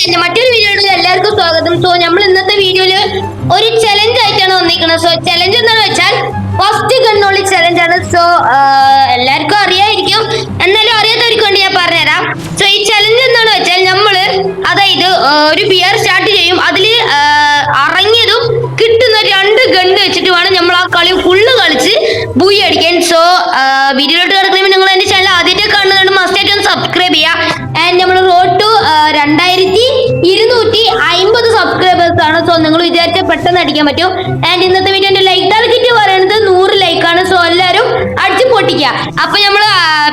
എന്റെ മറ്റൊരു വീഡിയോയിൽ എല്ലാവർക്കും സ്വാഗതം. സോ നമ്മൾ ഇന്നത്തെ വീഡിയോയില് ഒരു ചലഞ്ച് ആയിട്ടാണ് വന്നിരിക്കുന്നത്. സോ ചലഞ്ച് എന്താണെന്ന് വെച്ചാൽ ഫസ്റ്റ് ഗണ്ണോളി ചലഞ്ച് ആണ്. സോ എല്ലാവർക്കും അറിയായിരിക്കും, എന്നാലും അറിയാത്തവർക്ക് വേണ്ടി ഞാൻ പറഞ്ഞുതരാം. സോ ഈ ചലഞ്ച് എന്താണെന്ന് വെച്ചാൽ നമ്മള് അതായത് ഒരു ബിയർ സ്റ്റാർട്ട് ചെയ്യും, അതില് അറങ്ങിയതും കിട്ടുന്ന 2 ഗണ്ണ് വെച്ചിട്ട് വേണം നമ്മൾ ആ കളി ഫുള്ള് കളിച്ച് ബൂയി അടിക്കാൻ. സോ വീഡിയോയിലോട്ട് കിടക്കുമ്പോൾ നിങ്ങൾ എന്റെ ചാനൽ ആദ്യമായിട്ട് കാണുന്നുണ്ട്, മസ്റ്റായിട്ട് ഒന്ന് സബ്സ്ക്രൈബ് ചെയ്യുക. ആൻഡ് നമ്മൾ റോഡ് ടു 2250 സബ്സ്ക്രൈബേഴ്സ് ആണ്. സോ നിങ്ങൾ വിചാരിച്ചാൽ പെട്ടെന്ന് അടിക്കാൻ പറ്റും. ആൻഡ് ഇന്നത്തെ വീഡിയോന്റെ ലൈക്ക് ടാർഗറ്റ് പറയുന്നത് 100 ലൈക്കാണ്. സോ എല്ലാവരും അടിച്ചു പൊട്ടിക്കുക. അപ്പൊ നമ്മൾ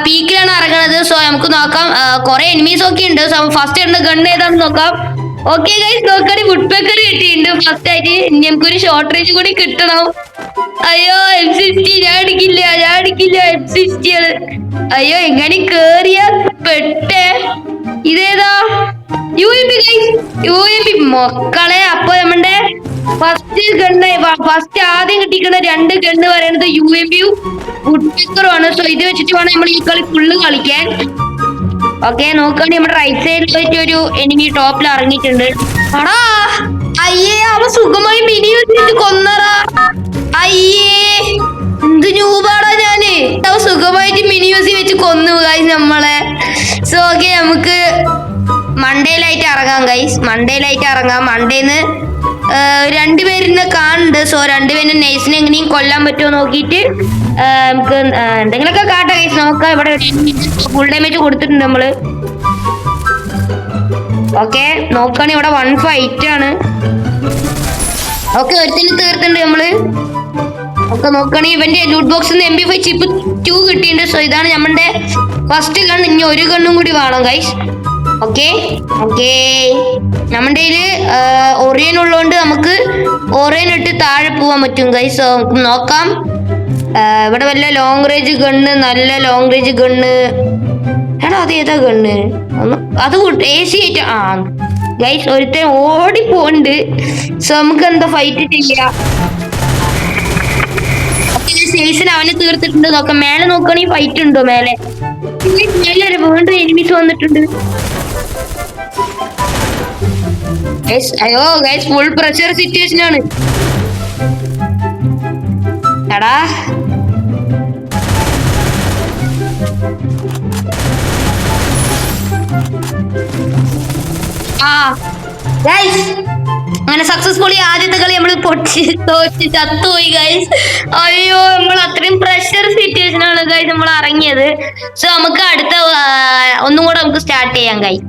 പീക്കിലാണ് ഇറങ്ങുന്നത്. സോ നമുക്ക് നോക്കാം, കുറെ എനിമീസ് ഒക്കെ ഉണ്ട്. സോ ഫസ്റ്റ് ഉണ്ട് ഗണ്ണ് ഏതാണെന്ന് നോക്കാം. ഓക്കെ ഗൈസ്, നോക്കാണി വുഡ് പേക്കർ കിട്ടിയിട്ടുണ്ട് ഫസ്റ്റ് ആയിട്ട്. ഇനി നമുക്കൊരു ഷോർട്ട് റേഞ്ച് കൂടി കിട്ടണം. അയ്യോ M60 ഞാൻ അടിക്കില്ല M60 ആണ്. അയ്യോ എങ്ങനെ കേറിയ പെട്ടേ. ഇതേതാ UAV ഗൈസ്, UAV മക്കളെ. അപ്പൊ നമ്മുടെ ഫസ്റ്റ് ആദ്യം കിട്ടിക്കുന്ന 2 ഗണ്ണ് പറയുന്നത് UAV വുഡ് പേക്കറും ആണ്. സോ ഇത് വെച്ചിട്ട് വേണം നമ്മൾ ഈ കളി ഫുള്ള് കളിക്കാൻ. ഓക്കെ, നോക്കുകയാണെങ്കിൽ നമ്മുടെ റൈറ്റ് സൈഡിൽ പോയിട്ട് ഒരു എനിമി ടോപ്പിൽ ഇറങ്ങിയിട്ടുണ്ട്. അടാ അയ്യേ, അവ സുഖമായി മിനി വെച്ചിട്ട് കൊന്നറാ. അയ്യേ എന്ത് ന്യൂബാടാ ഞാന്. അവ സുഖമായിട്ട് മിനി യൂസി വെച്ച് കൊന്നു ഗൈസ് നമ്മളെ. സോ ഓക്കെ, നമുക്ക് മണ്ടേലായിട്ട് ഇറങ്ങാം ഗൈസ്. മണ്ടേലായിട്ട് ഇറങ്ങാം. മണ്ടേന്ന് 2 പേരിനെ കാണുന്നുണ്ട്. സോ 2 പേരിന് നൈസിനെ എങ്ങനെയും കൊല്ലാൻ പറ്റുമോ നോക്കിയിട്ട് നമുക്ക് എന്തെങ്കിലുമൊക്കെ കാട്ടാം ഗൈസ്. നോക്കാം, ഇവിടെ ഫുൾ ഡാമേജ് കൊടുത്തിട്ടുണ്ട് നമ്മള്. ഓക്കെ, നോക്കുകയാണെങ്കിൽ ഇവിടെ 1 ഫൈറ്റ് ആണ്. ഓക്കെ, ഒരുത്തിന് തീർത്തിട്ടുണ്ട് നമ്മള്. ഒക്കെ നോക്കുകയാണെങ്കിൽ ഇവന്റെ ലൂട്ട് ബോക്സിൽ നിന്ന് MP5 ചിപ്പ് 2 കിട്ടിയിട്ടുണ്ട്. സോ ഇതാണ് നമ്മുടെ ഫസ്റ്റ് ഗൺ. ഇനി ഒരു ഗണ്ണും കൂടി വേണം ഗൈസ്. ഓക്കെ ഓക്കെ, നമ്മുടെ ഒറിയൻ ഉള്ളതുകൊണ്ട് നമുക്ക് ഒറിയൻ ഇട്ട് താഴെ പോവാൻ പറ്റും ഗൈസ്. നോക്കാം, ഇവിടെ വല്ല ലോങ് റേഞ്ച് ഗണ്ണ്, നല്ല ലോങ് റേഞ്ച് ഗണ്ണ്. എടാ അത് ഏതാ ഗണ്ണ്? അത് AC ആയിട്ട് ആ ഗൈസ്, ഒരുത്തൻ ഓടിപ്പോണ്ട്. സോ നമുക്ക് എന്താ ഫൈറ്റ് ചെയ്യാം. സേസിന് അവനെ തീർത്തിട്ടുണ്ട്. നോക്കാം, മേലെ നോക്കുകയാണെങ്കിൽ ഫൈറ്റ് ഉണ്ടോ മേലെ. വീണ്ടും എനിമീസ് വന്നിട്ടുണ്ട്. അയ്യോ ഗൈസ്, ഫുൾ പ്രഷർ സിറ്റുവേഷൻ ആണ്. എടാ ഗൈസ്, അങ്ങനെ സക്സസ്ഫുള്ളി ആദ്യത്തെ കളി നമ്മൾ തോറ്റ് ചത്തുപോയി ഗൈസ്. അയ്യോ, നമ്മൾ അത്രയും പ്രഷർ സിറ്റുവേഷൻ ആണ് ഗൈസ് നമ്മൾ ഇറങ്ങിയത്. സോ നമുക്ക് അടുത്ത ഒന്നും കൂടെ നമുക്ക് സ്റ്റാർട്ട് ചെയ്യാം ഗൈസ്.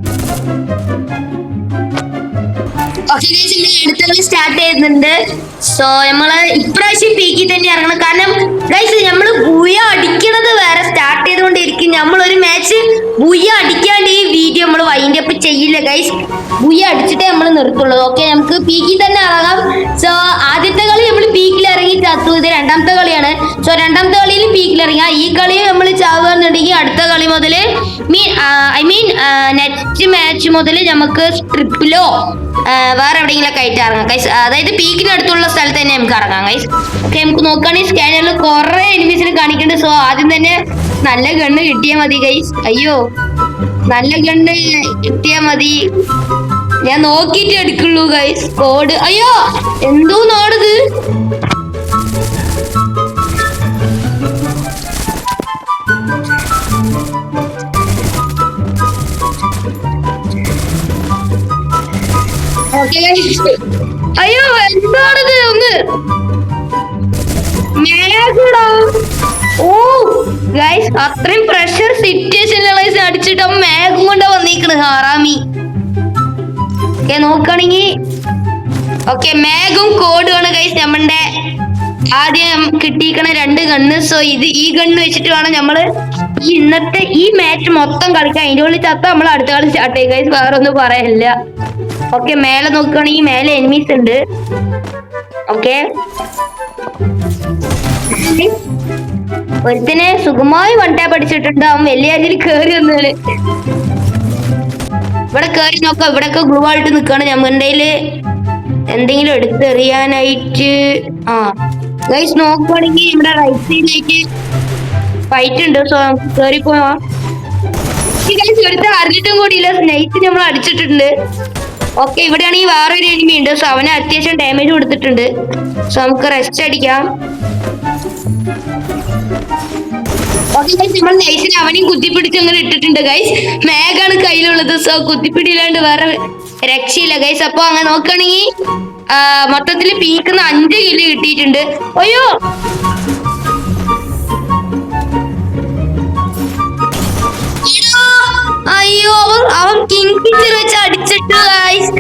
ഓക്കെ ഗൈസ്, അടുത്ത കളി സ്റ്റാർട്ട് ചെയ്യുന്നുണ്ട്. സോ നമ്മള് ഇപ്രാവശ്യം പീക്കി തന്നെ ഇറങ്ങണം. കാരണം ഗൈസ് നമ്മള് ബുയ അടിക്കണത് വേറെ സ്റ്റാർട്ട് ചെയ്തുകൊണ്ടിരിക്കും. നമ്മളൊരു മാച്ച് ബുയ അടിക്കാണ്ട് ഈ വീഡിയോ നമ്മൾ വൈൻഡ് അപ്പ് ചെയ്യില്ല ഗൈസ്. ബുയ അടിച്ചിട്ടേ നമ്മൾ നിർത്തുള്ളൂ. ഓക്കെ, നമുക്ക് പീക്കിൽ തന്നെ ഇറങ്ങാം. സോ ആദ്യത്തെ കളി നമ്മൾ പീക്കിൽ ഇറങ്ങി ചത്തു. ഇത് 2ാമത്തെ കളിയാണ്. സോ 2ാമത്തെ കളിയിൽ പീക്കിൽ ഇറങ്ങാം. ഈ കളി നമ്മൾ ചാവുകയെന്നുണ്ടെങ്കിൽ അടുത്ത കളി മുതൽ നെക്സ്റ്റ് മാച്ച് മുതൽ നമുക്ക് ട്രിപ്പിലോ വേറെ എവിടെയെങ്കിലൊക്കെ ആയിട്ട് ഇറങ്ങാം ഗൈസ്. അതായത് പീക്കിനടുത്തുള്ള സ്ഥലത്ത് തന്നെ നമുക്ക് ഇറങ്ങാം ഗൈസ്. ഓക്കെ, നമുക്ക് നോക്കുകയാണെങ്കിൽ സ്കാനറിൽ കുറെ എനിമീസിനെ കാണിക്കുന്നുണ്ട്. സോ ആദ്യം തന്നെ നല്ല ഗണ്ണ് കിട്ടിയാൽ മതി ഗൈസ്. അയ്യോ, നല്ല ഗണ്ണ് കിട്ടിയാൽ മതി. ഞാൻ നോക്കിയിട്ട് എടുക്കുള്ളൂ ഗൈസ്. കോഡ് അയ്യോ എന്തോ നാടത്. അയ്യോ എന്താണത്. ഒന്ന് ഓ ഗൈസ്, അത്രയും പ്രഷർ സിറ്റുവേഷൻ അടിച്ചിട്ട് മേഘം കൊണ്ടാ വന്നിരിക്കണ് ഹറാമി. ഓക്കെ, നോക്കുകയാണെങ്കിൽ ഓക്കെ മേഘവും കോഡുമാണ് ഗൈസ് നമ്മളുടെ ആദ്യം കിട്ടിയിരിക്കണ 2 ഗണ്ണ്. സോ ഈ ഗണ്ണ് വെച്ചിട്ട് വേണം നമ്മള് ഇന്നത്തെ ഈ മാച്ച് മൊത്തം കളിക്കാൻ. അതിന്റെ ഉള്ളിൽ ചത്ത നമ്മൾ അടുത്ത കളി സ്റ്റാർട്ട് ചെയ്യും ഗൈസ്, വേറെ ഒന്നും പറയാനില്ല. ഓക്കെ, മേലെ നോക്കുകയാണെങ്കിൽ മേലെ എനിമീസ് ഉണ്ട്. ഓക്കെ, ഒരുത്തിനെ സുഖമായി 1 ടാപ്പ് അടിച്ചിട്ടുണ്ട്. അവൻ വലിയ രീതിയിൽ കേറി വന്നാണ്. ഇവിടെ കേറി നോക്കാം, ഇവിടെയൊക്കെ ഗ്ലൂ ആയിട്ട് നിൽക്കുകയാണ്. ഞമ്മൻ്റെ എന്തെങ്കിലും എടുത്തെറിയാനായിട്ട്. ആ ഗൈസ്, നോക്കുവാണെങ്കിൽ ഇവിടെ റൈറ്റ് സൈഡിലേക്ക് ഫൈറ്റ് ഉണ്ട്. സോ നമുക്ക് കേറി പോവാം. ഒരുത്ത അറിഞ്ഞിട്ടും കൂടിയില്ല, സ്നൈറ്റ് നമ്മൾ അടിച്ചിട്ടുണ്ട്. ഓക്കെ, ഇവിടെയാണെങ്കിൽ വേറൊരു എനിമി ഉണ്ട്. സോ അവന് അത്യാവശ്യം ഡാമേജ് കൊടുത്തിട്ടുണ്ട്. സോ നമുക്ക് റെസ്റ്റ് അടിക്കാം. നമ്മൾ നൈസിന് അവനെയും കുത്തിപ്പിടിച്ച് അങ്ങനെ ഇട്ടിട്ടുണ്ട് ഗൈസ്. മാഗാണ് കയ്യിലുള്ളത്. സോ കുത്തിപ്പിടിയില്ലാണ്ട് വേറെ രക്ഷയില്ല ഗൈസ്. അപ്പൊ അങ്ങനെ നോക്കുകയാണെങ്കിൽ മൊത്തത്തിൽ പീക്കുന്ന 5 കില്ല് കിട്ടിയിട്ടുണ്ട്. അയ്യോ, അയ്യോ, അവൻ കിങ് ഫിഷർ വെച്ച് അടിച്ചിട്ട് ഗൈസ്.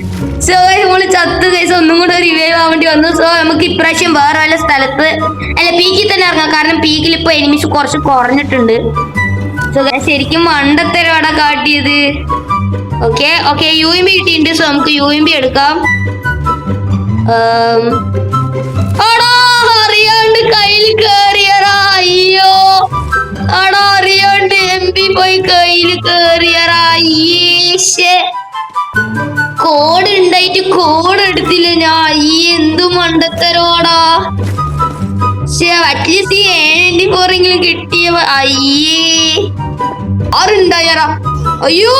സോ നമ്മള് ചത്ത് ഗൈസ്. ഒന്നും കൂടെ റിവൈവ് ആവേണ്ടി വന്നു. സോ നമുക്ക് ഇപ്രാവശ്യം വേറെ വല്ല സ്ഥലത്ത് അല്ല പീക്കിൽ തന്നെ ഇറങ്ങാം. കാരണം പീക്കിൽ ഇപ്പൊ എനിമീസ് കുറച്ച് കുറഞ്ഞിട്ടുണ്ട്. സോ ശരിക്കും മണ്ടത്തരവാടാ കാട്ടിയത്. ഓക്കെ ഓക്കെ, UMP കിട്ടിയിട്ടുണ്ട്. സോ നമുക്ക് UMP എടുക്കാം. അറിയാണ്ട് കയ്യിൽ കേറിയറാ. അയ്യോ ആണോ, അറിയാണ്ട് MP പോയി കയ്യിൽ കേറിയറാ. കോഡ് ഉണ്ടായിട്ട് കോഡ് എടുത്തില്ല ഞാൻ. എന്തു മണ്ടത്തരോടാ. അറ്റ്ലീസ്റ്റ് ഈ 74 കിട്ടിയ. ആരുണ്ടായറാ. അയ്യോ,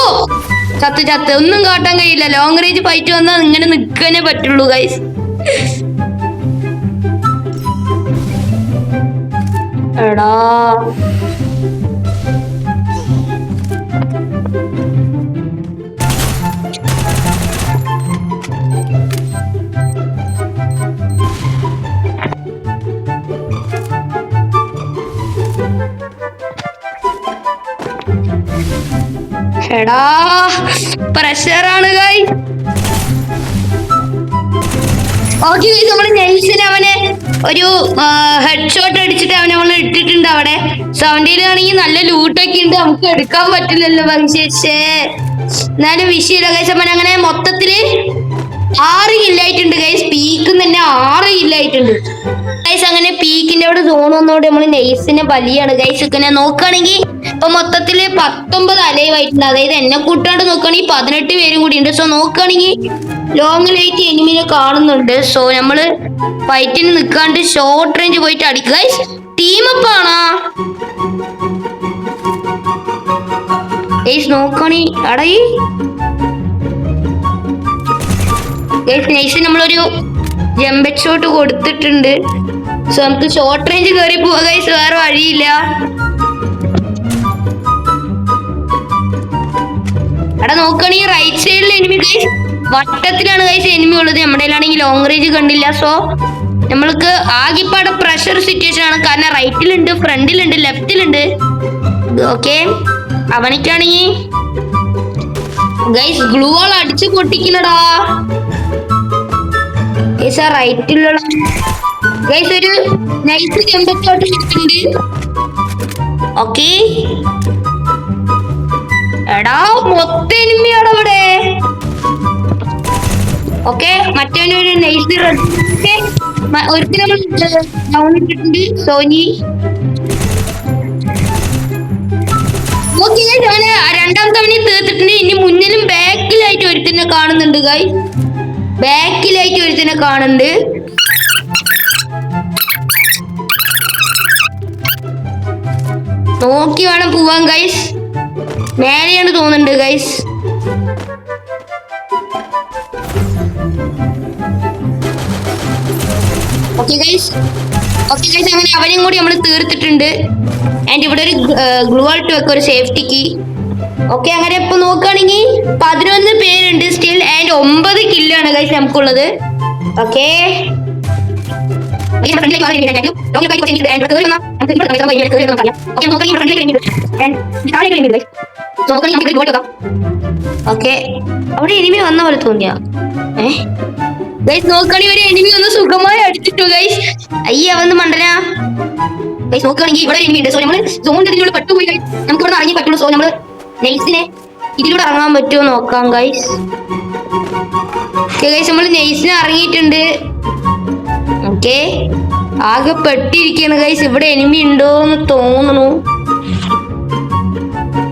ചത്ത് ഒന്നും കാട്ടാൻ കഴിയില്ല. ലോങ് റേഞ്ച് ഫൈറ്റ് വന്നാൽ ഇങ്ങനെ നിൽക്കാനേ പറ്റുള്ളൂ ഗൈസ്. എടാ എടാ പ്രഷറാണ് ഗൈസ്. ഓക്കെ ഗൈസ്, നമ്മള് നെൽസിന് അവനെ ഒരു ഹെഡ് ഷോട്ട് അടിച്ചിട്ട് അവനെ നമ്മൾ ഇട്ടിട്ടുണ്ട് അവിടെ. സൗണ്ടിലാണെങ്കിൽ നല്ല ലൂട്ടൊക്കെ ഉണ്ട്. നമുക്ക് എടുക്കാൻ പറ്റില്ലല്ലോ പക്ഷേ എന്നാലും വിഷയമില്ല ഗൈസ്. അവൻ അങ്ങനെ മൊത്തത്തില് 6 കില്ലായിട്ടുണ്ട് ഗൈസ്. പീക്കിന്ന് തന്നെ 6 കില്ലായിട്ടുണ്ട് ഗൈസ്. അങ്ങനെ പീക്കിന്റെ അവിടെ സോൺ വന്നോണ്ട് നമ്മള് നെയ്സിനെ ബലിയാണ് ഗൈസ്. ഇങ്ങനെ നോക്കുകയാണെങ്കിൽ ഇപ്പൊ മൊത്തത്തില് 19 അലൈവ് ആയിട്ടുണ്ട്. അതായത് എന്നെ കൂട്ടാണ്ട് നോക്കുകയാണെങ്കിൽ 18 പേരും കൂടി ഉണ്ട്. സോ നോക്കുകയാണെങ്കിൽ ലോങ് ലൈറ്റ് എനിമിനെ കാണുന്നുണ്ട്. സോ നമ്മള് ഫൈറ്റിന് നിൽക്കാണ്ട് ഷോർട്ട് റേഞ്ച് പോയിട്ട് അടിക്കുക ഗൈസ്. ടീമപ്പ് ആണോ ഗൈസ്? നോക്കണി അടയി ഗൈസ്. നൈസ് നമ്മളൊരു ജമ്പ് ഷോട്ട് കൊടുത്തിട്ടുണ്ട്. സോ നമുക്ക് ഷോർട്ട് റേഞ്ച് കയറി പോവാ ഗൈസ്. വേറെ വഴിയില്ല. അവിടെ നോക്കുകയാണെങ്കിൽ റൈറ്റ് സൈഡിൽ എനിമി ഗൈസ്. വട്ടത്തിലാണ് ഗൈസ് എനിമി ഉള്ളത്. നമ്മുടെ കയ്യിലാണെങ്കിൽ ലോങ് റേഞ്ച് കണ്ടില്ല. സോ നമ്മൾക്ക് ആകെപ്പാടെ പ്രഷർ സിറ്റുവേഷൻ ആണ്. കാരണം റൈറ്റിലുണ്ട്, ഫ്രണ്ടിലുണ്ട്, ലെഫ്റ്റിലുണ്ട്. ഓക്കെ, അവനിക്കാണെങ്കിൽ ഗൈസ് ഗ്ലൂ വാൾ അടിച്ച് പൊട്ടിക്കുന്നടാ ഗൈസ്. ആ റൈറ്റിലുള്ള ഗൈസ് ഒരു നൈസ് ജമ്പത്തോട്ട് കിട്ടുന്നുണ്ട്. ഓക്കെ, എടാ മൊത്തം എനിമിയാണ് അവിടെ. ഓക്കെ, മറ്റവനൊരു നൈസ് ഒരുത്തിന് നമ്മൾ ഡൗൺ ഇട്ടിട്ടുണ്ട്. സോനി അവന് രണ്ടാമത്തെ അവനെ തീർത്തിട്ടുണ്ട്. ഇനി മുന്നിലും ബാക്കിലായിട്ട് ഒരുത്തിനെ കാണുന്നുണ്ട് ഗൈസ്. ബാക്കിലായിട്ട് ഒരുത്തിനെ കാണുന്നുണ്ട്. നോക്കി വേണം പോവാൻ ഗൈസ്. മേലെയാണ് തോന്നുന്നുണ്ട് ഗൈസ്. ഓക്കെ ഗൈസ്, അങ്ങനെ അവനെയും കൂടി നമ്മൾ തീർത്തിട്ടുണ്ട്. ആൻഡ് ഇവിടെ ഒരു ഗ്ലൂ ആൾട്ട് വെക്ക, ഒരു സേഫ്റ്റിക്ക്. ഓക്കെ, അങ്ങനെ ഇപ്പൊ നോക്കുകയാണെങ്കിൽ 11 പേരുണ്ട് സ്റ്റിൽ. ആൻഡ് 9 കില്ലാണ് ഗൈസ് നമുക്കുള്ളത്. ഓക്കെ, ഓക്കെ, അവിടെ എനിമി വന്ന പോലെ തോന്നിയ ഗൈസ്. നോക്കുകയാണെങ്കിൽ ഒരു എനിമി ഒന്ന് സുഖമായി അടിച്ചിട്ടു ഗൈസ്. അയ്യ വന്ന് മണ്ടനാ ഗൈസ്. നോക്കുകയാണെങ്കിൽ ഇവിടെ എനിമി ഉണ്ട്. സോ നമ്മള് സോണിന്റെ ഇതിലൂടെ പെട്ടുപോയി ഗൈസ്. നമുക്ക് ഇവിടെ ഇറങ്ങി പറ്റുള്ളൂ. സോ നമ്മള് നെയ്സിനെ ഇതിലൂടെ ഇറങ്ങാൻ പറ്റുമോ നോക്കാം ഗൈസ്. ഓക്കെ ഗൈസ്, നമ്മള് നെയ്സിനെ ഇറങ്ങിയിട്ടുണ്ട്. ഓക്കെ, ആകെ പെട്ടിരിക്കുകയാണ് ഗൈസ്. ഇവിടെ എനിമി ഉണ്ടോന്ന് തോന്നുന്നു.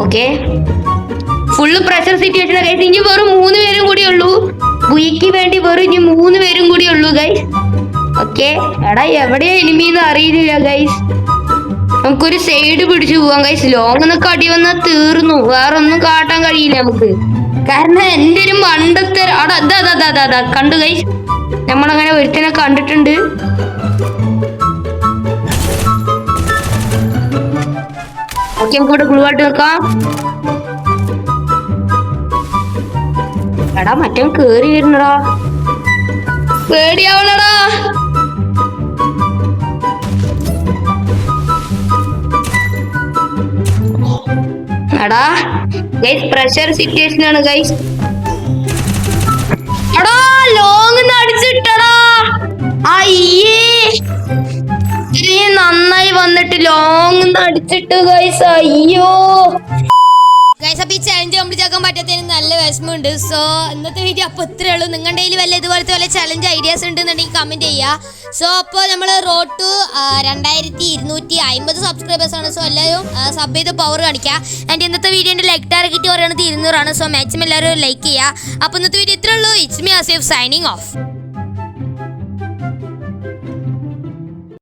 Okay, full pressure situation guys. ഇനി വെറും 3 പേരും കൂടി ഉള്ളൂ. ബുയിക്ക് വേണ്ടി വെറും ഇനി 3 പേരും കൂടി ഉള്ളൂ ഗൈസ്. ഓക്കെ, എടാ എവിടെയാ എനിമിന്ന് അറിയില്ല ഗൈസ്. നമുക്കൊരു സൈഡ് പിടിച്ചു പോവാം ഗൈസ്. ലോങ് എന്നൊക്കെ അടി വന്നാൽ തീർന്നു. വേറെ ഒന്നും കാട്ടാൻ കഴിയില്ല നമുക്ക്. കാരണം എന്റെ ഒരു മണ്ടത്തെ കണ്ടു ഗൈസ്, നമ്മളങ്ങനെ ഒരുത്തനെ കണ്ടിട്ടുണ്ട്. ഓക്കെ, നമുക്ക് ഇവിടെ ഗ്ലൂ ആയിട്ട് വെക്കാം. എടാ മറ്റേ കേറി വരുന്നടാ, പേടിയാവണടാ. എടാ ഗൈസ്, പ്രഷർ സിറ്റുവേഷൻ ആണ് ഗൈസ്. എടാ ലോങ് അടിച്ചിട്ടടാ. അയ്യേ, നന്നായി വന്നിട്ട് ലോങ് അടിച്ചിട്ട് ഗൈസ്. അയ്യോ ഗൈസ്, അപ്പോൾ ഈ ചലഞ്ച് കംപ്ലീറ്റ് ആക്കാൻ പറ്റാത്തതിന് നല്ല വിഷമമുണ്ട്. സോ ഇന്നത്തെ വീഡിയോ അപ്പോൾ ഇത്രയേ ഉള്ളൂ. നിങ്ങളുടെ കയ്യിൽ വല്ല ഇതുപോലത്തെ വല്ല ചലഞ്ച് ഐഡിയാസ് ഉണ്ടെന്നുണ്ടെങ്കിൽ കമൻറ്റ് ചെയ്യുക. സോ അപ്പോൾ നമ്മൾ റോഡ് ടു 2250 സബ്സ്ക്രൈബേഴ്സാണ്. സോ എല്ലാവരും സബ് ചെയ്ത് പവർ കാണിക്കുക. ആൻഡ് ഇന്നത്തെ വീഡിയോൻ്റെ ലൈക്ക് ടാർഗറ്റ് പറയുന്നത് 200 ആണ്. സോ മാക്സിമം എല്ലാവരും ലൈക്ക് ചെയ്യുക. അപ്പോൾ ഇന്നത്തെ വീഡിയോ ഇത്രയേ ഉള്ളൂ. It's me Asif signing off.